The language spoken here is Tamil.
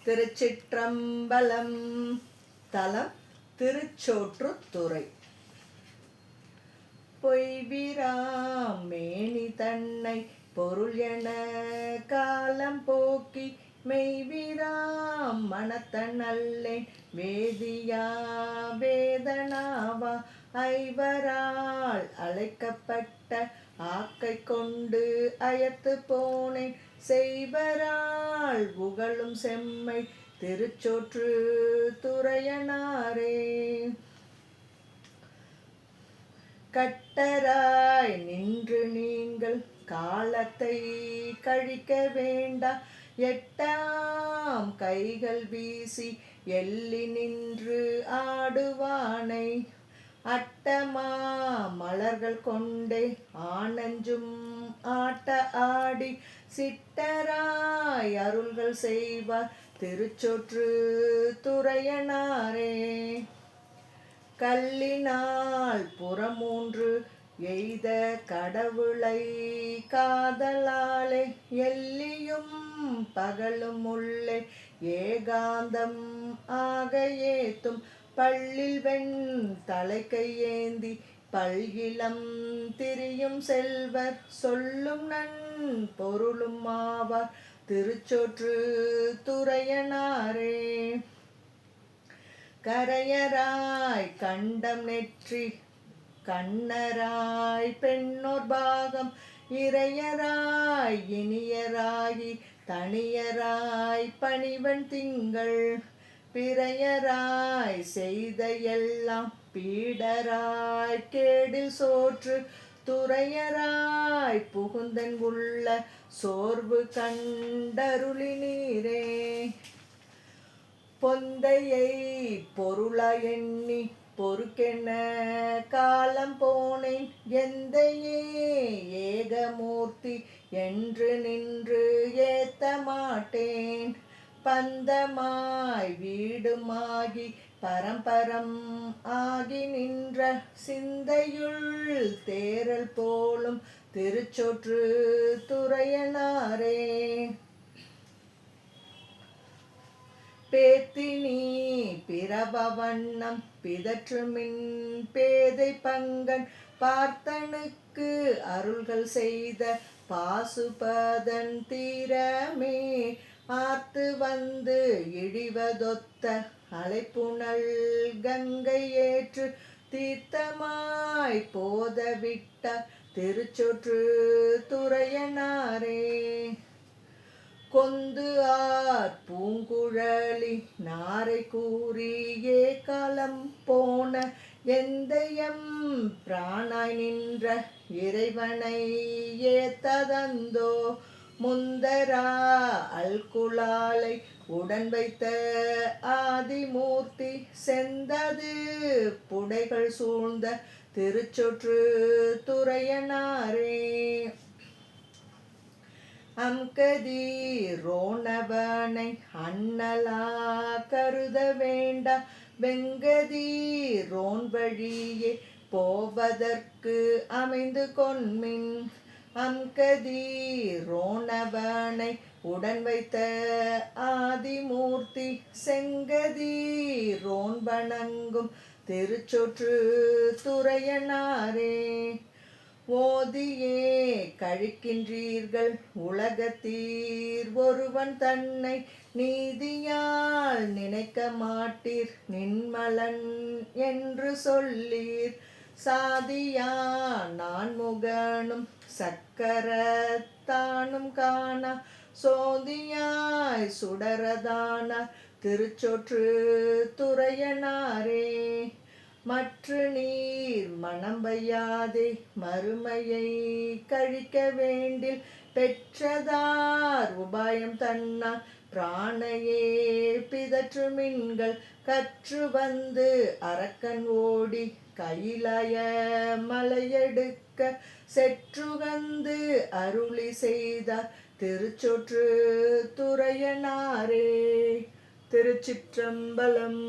திருச்சிற்றம்பலம். தலம் திருச்சோற்றுத்துறை. பொய்பிராம் மேனி தன்னை பொருள் என காலம் போக்கி மெய்பிராம் மனத்தன் அல்லேன் வேதியா வேதனாவா ஐவரால் அழைக்கப்பட்ட ஆக்கை கொண்டு அயத்து போனேன் செய்வரால் புகழும் செம்மை திருச்சோற்று துறையனாரே. கட்டராய் நின்று நீங்கள் காலத்தை கழிக்க வேண்டா எட்டாம் கைகள் வீசி எள்ளி நின்று ஆடுவானை அட்டமா மலர்கள் கொண்டே ஆனஞ்சும் ஆட்ட ஆடி சிட்டராய் அருள்கள் செய்வார் திருச்சோற்று துறையனாரே. கல்லினால் புறமூன்று எய்த கடவுளை காதலாலே எல்லியும் பகலும் உள்ளே ஏகாந்தம் ஆக ஏத்தும் பள்ளில் வெண் தலைக்கை ஏந்தி பல்கிலம் திரியும் செல்வர் சொல்லும் நன் பொருளும் ஆவார் திருச்சோற்று துறையனாரே. கரையராய் கண்டம் நெற்றி கண்ணராய் பெண்ணோர் பாகம் இறையராய் இனியராகி தனியராய் பணிவன் திங்கள் பிறையராய் செய்த எல்லாம் பீடராய் கேடில் சோற்று துறையராய் புகுந்தன் உள்ள சோர்வு கண்டருளி நீரே. பொந்தையை பொருளா எண்ணி பொறுக்கென காலம் போனேன் எந்தையே ஏகமூர்த்தி என்று நின்று ஏத்த மாட்டேன் பந்தமாய் வீடுமாகி பரம்பரம் ஆகி நின்ற சிந்தையுள் தேரல் போலும் திருச்சோற்று துறையனாரே. பேத்தினி பிரபவண்ணம் பிதற்றுமின் பேதை பங்கன் பார்த்தனுக்கு அருள்கள் செய்த பாசுபதன் தீரமே ஆர்த்து வந்து இடிவதொத்த அலைப்புணல் கங்கை ஏற்று தீர்த்தமாய் போதவிட்ட திருச்சோற்று துறையனாரே. கொந்து ஆர் பூங்குழலி நாரை கூறியே காலம் போன எந்தையம் பிரானாய் நின்ற இறைவனை ஏத்ததந்தோ முந்தரா அல்குலாலை உடன் வைத்த ஆதிமூர்த்தி செந்தது புடைகள் சூழ்ந்த திருச்சோற்று துறையனாரே. அம்கதி ரோணவனை அண்ணலா கருத வேண்டா வெங்கதி ரோன் வழியே போவதற்கு அமைந்து கொன்மின் அம்கதி ரோணவனை உடன் வைத்த ஆதிமூர்த்தி செங்கதி ரோன் வணங்கும் திருச்சோற்று துறையனாரே. ஓதியே கழிக்கின்றீர்கள் உலகத்தீர் ஒருவன் தன்னை நீதியால் நினைக்க மாட்டீர் நின்மலன் என்று சொல்லீர் சாதியா நான் முகனும் சக்கரத்தானும் காணா சோதியாய் சுடரதான திருச்சோற்று துறையனாரே. மற்ற நீர் மனம் வையாதே மறுமையை கழிக்க வேண்டில் பெற்றதார் உபாயம் தன்னார் பிராணையே பிதற்றுமின்கள் கற்று வந்து அரக்கன் ஓடி கையிலாய மலையெடுக்க செற்றுகந்து அருளி செய்தார் திருச்சோற்று துறையனாரே. திருச்சிற்றம்பலம்.